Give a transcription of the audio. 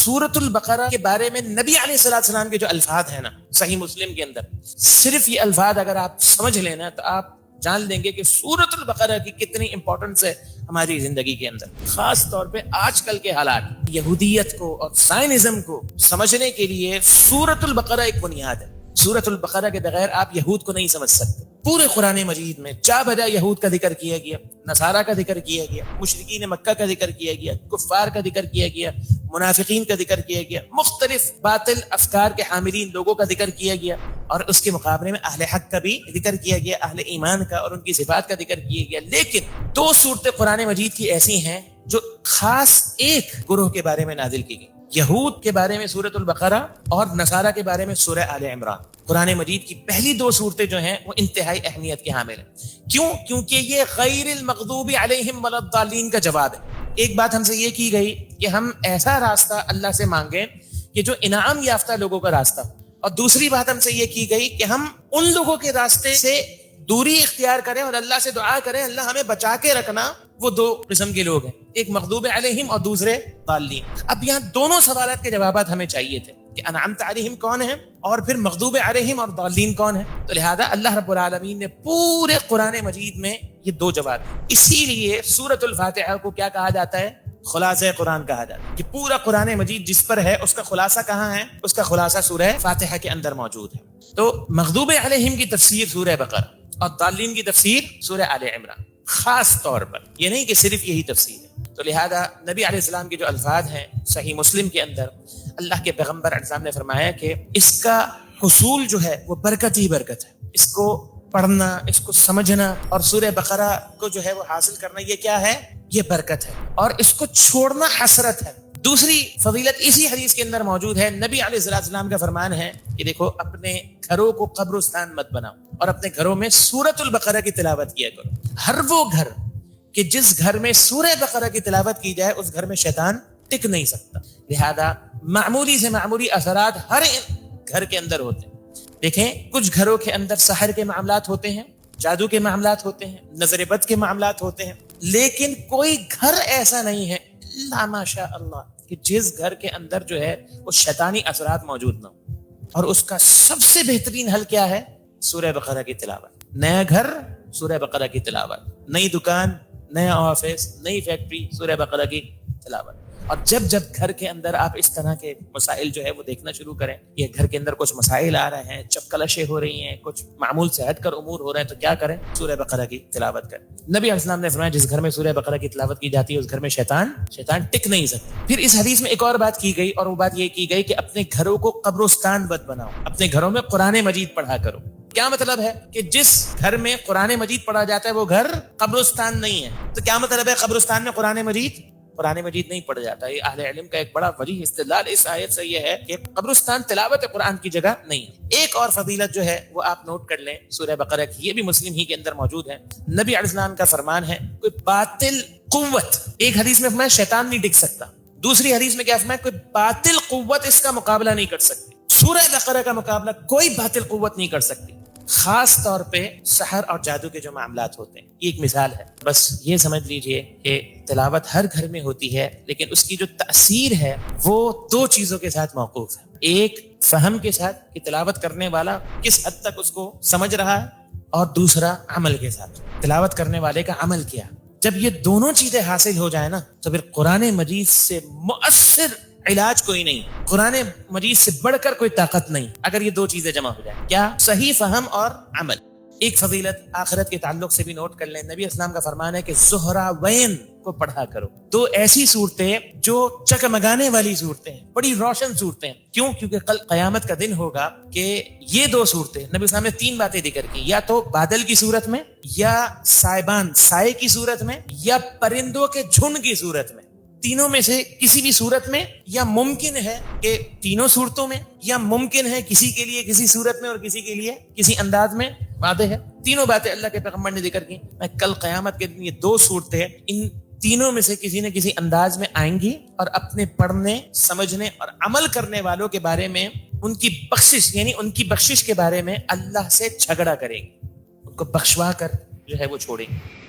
سورۃ البقرہ کے بارے میں نبی علیہ الصلوۃ والسلام کے جو الفاظ ہیں نا صحیح مسلم کے اندر، صرف یہ الفاظ اگر آپ سمجھ لینا تو آپ جان لیں گے کہ سورۃ البقرہ کی کتنی امپورٹنس ہے ہماری زندگی کے اندر. خاص طور پہ آج کل کے حالات، یہودیت کو اور سائنزم کو سمجھنے کے لیے سورۃ البقرہ ایک بنیاد ہے. سورۃ البقرہ کے بغیر آپ یہود کو نہیں سمجھ سکتے. پورے قرآن مجید میں جا بجا یہود کا ذکر کیا گیا، نصارہ کا ذکر کیا گیا، مشرکین مکہ کا ذکر کیا گیا، کفار کا ذکر کیا گیا، منافقین کا ذکر کیا گیا، مختلف باطل افکار کے حاملین لوگوں کا ذکر کیا گیا، اور اس کے مقابلے میں اہل حق کا بھی ذکر کیا گیا، اہل ایمان کا اور ان کی صفات کا ذکر کیا گیا. لیکن دو صورتیں قرآن مجید کی ایسی ہیں جو خاص ایک گروہ کے بارے میں نازل کی گئی. یہود کے بارے میں سورۃ البقرہ اور نصارہ کے بارے میں سورہ آل عمران. قرآن مجید کی پہلی دو صورتیں جو ہیں وہ انتہائی اہمیت کے حامل ہیں. کیوں؟ کیونکہ یہ غیر المغضوب علیہم ولا الضالین کا جواب ہے. ایک بات ہم سے یہ کی گئی کہ ہم ایسا راستہ اللہ سے مانگیں کہ جو انعام یافتہ لوگوں کا راستہ ہو، اور دوسری بات ہم سے یہ کی گئی کہ ہم ان لوگوں کے راستے سے دوری اختیار کریں اور اللہ سے دعا کریں اللہ ہمیں بچا کے رکھنا. وہ دو قسم کے لوگ ہیں، ایک مغضوب علیہم اور دوسرے ضالین. اب یہاں دونوں سوالات کے جوابات ہمیں چاہیے تھے کہ انعمت علیہم کون ہیں اور پھر مغضوب علیہم اور ضالین کون ہیں. تو لہذا اللہ رب العالمین نے پورے قرآن مجید میں یہ دو جواب. اسی لیے سورۃ الفاتحہ کو کیا کہا جاتا ہے؟ خلاصہ قرآن کہا جاتا ہے. کہ پورا قرآن مجید جس پر ہے اس کا خلاصہ کہاں ہے؟ اس کا خلاصہ سورہ فاتحہ کے اندر موجود ہے. تو مغضوب علیہم کی تفسیر سورہ بقرہ اور ضالین کی تفسیر سورہ آل عمران خاص طور پر. یہ نہیں کہ صرف یہی تفسیر ہے. تو لہذا نبی علیہ السلام کے جو الفاظ ہیں صحیح مسلم کے اندر، اللہ کے پیغمبر علیہ السلام نے فرمایا کہ اس کا حصول جو ہے وہ برکت ہی برکت ہے. اس کو پڑھنا، اس کو سمجھنا اور سورہ بقرہ کو جو ہے وہ حاصل کرنا، یہ کیا ہے؟ یہ برکت ہے. اور اس کو چھوڑنا حسرت ہے. دوسری فضیلت اسی حدیث کے اندر موجود ہے. نبی علیہ السلام کا فرمان ہے کہ دیکھو اپنے گھروں کو قبرستان مت بناؤ اور اپنے گھروں میں سورۃ البقرہ کی تلاوت کیا کرو. ہر وہ گھر کہ جس گھر میں سورہ بقرہ کی تلاوت کی جائے اس گھر میں شیطان ٹک نہیں سکتا. لہذا معمولی سے معمولی اثرات ہر گھر کے اندر ہوتے ہیں. دیکھیں کچھ گھروں کے اندر سحر کے معاملات ہوتے ہیں، جادو کے معاملات ہوتے ہیں، نظر بد کے معاملات ہوتے ہیں، لیکن کوئی گھر ایسا نہیں ہے اللہ ماشاء اللہ کہ جس گھر کے اندر جو ہے وہ شیطانی اثرات موجود نہ ہو. اور اس کا سب سے بہترین حل کیا ہے؟ سورہ بقرہ کی تلاوت. نیا گھر سورہ بقرہ کی تلاوت، نئی دکان، نیا آفس، نئی فیکٹری، سورہ بقرہ کی تلاوت. اور جب جب گھر کے اندر آپ اس طرح کے مسائل جو ہے وہ دیکھنا شروع کریں، یہ گھر کے اندر کچھ مسائل آ رہے ہیں، چپکلشیں ہو رہی ہیں، کچھ معمول سے ہٹ کر امور ہو رہے ہیں، تو کیا کریں؟ سورہ بقرہ کی تلاوت کریں. نبی علیہ السلام نے فرمایا جس گھر میں سورہ بقرہ کی تلاوت کی جاتی ہے اس گھر میں شیطان ٹک نہیں سکتا. پھر اس حدیث میں ایک اور بات کی گئی، اور وہ بات یہ کی گئی کہ اپنے گھروں کو قبرستان مت بناؤ، اپنے گھروں میں قرآن مجید پڑھا کرو. کیا مطلب ہے؟ کہ جس گھر میں قرآن مجید پڑھا جاتا ہے وہ گھر قبرستان نہیں ہے. تو کیا مطلب ہے؟ قبرستان میں قرآن مجید نہیں پڑھا جاتا. یہ اہل علم کا ایک بڑا وجیح استدلال اس آیت سے یہ ہے کہ قبرستان تلاوت قرآن کی جگہ نہیں ہے. ایک اور فضیلت جو ہے وہ آپ نوٹ کر لیں سورہ بقرہ کی، یہ بھی مسلم ہی کے اندر موجود ہے. نبی علیہ السلام کا فرمان ہے کوئی باطل قوت، ایک حدیث میں فرمایا شیطان نہیں ٹک سکتا، دوسری حدیث میں کیا فرمایا کوئی باطل قوت اس کا مقابلہ نہیں کر سکتی. سورہ بقرہ کا مقابلہ کوئی باطل قوت نہیں کر سکتی. خاص طور پہ سحر اور جادو کے جو معاملات ہوتے ہیں، یہ ایک مثال ہے. بس یہ سمجھ لیجئے کہ تلاوت ہر گھر میں ہوتی ہے، لیکن اس کی جو تأثیر ہے وہ دو چیزوں کے ساتھ موقوف ہے. ایک فہم کے ساتھ کہ تلاوت کرنے والا کس حد تک اس کو سمجھ رہا ہے، اور دوسرا عمل کے ساتھ، تلاوت کرنے والے کا عمل کیا. جب یہ دونوں چیزیں حاصل ہو جائیں نا تو پھر قرآن مجید سے مؤثر علاج کوئی نہیں، قرآن مجید سے بڑھ کر کوئی طاقت نہیں. اگر یہ دو چیزیں جمع ہو جائیں، کیا؟ صحیح فہم اور عمل. ایک فضیلت آخرت کے تعلق سے بھی نوٹ کر لیں. نبی اسلام کا فرمان ہے کہ زہراوین کو پڑھا کرو. دو ایسی صورتیں جو چکمگانے والی صورتیں ہیں، بڑی روشن صورتیں ہیں. کیوں؟ کیونکہ کل قیامت کا دن ہوگا کہ یہ دو صورتیں، نبی اسلام نے تین باتیں ذکر کی، یا تو بادل کی صورت میں، یا سائبان سائے کی صورت میں، یا پرندوں کے جھنڈ کی صورت میں. تینوں میں سے کسی بھی صورت میں، یا ممکن ہے کہ تینوں صورتوں میں، یا ممکن ہے کسی کے لیے کسی صورت میں اور کسی کے لیے کسی انداز میں. واضح ہے تینوں باتیں اللہ کے پیغمبر نے ذکر کی. کل قیامت کے دن یہ دو صورتیں ان تینوں میں سے کسی نہ کسی انداز میں آئیں گی، اور اپنے پڑھنے، سمجھنے اور عمل کرنے والوں کے بارے میں ان کی بخشش، یعنی ان کی بخشش کے بارے میں اللہ سے جھگڑا کریں گے، ان کو بخشوا کر جو ہے وہ چھوڑیں گے.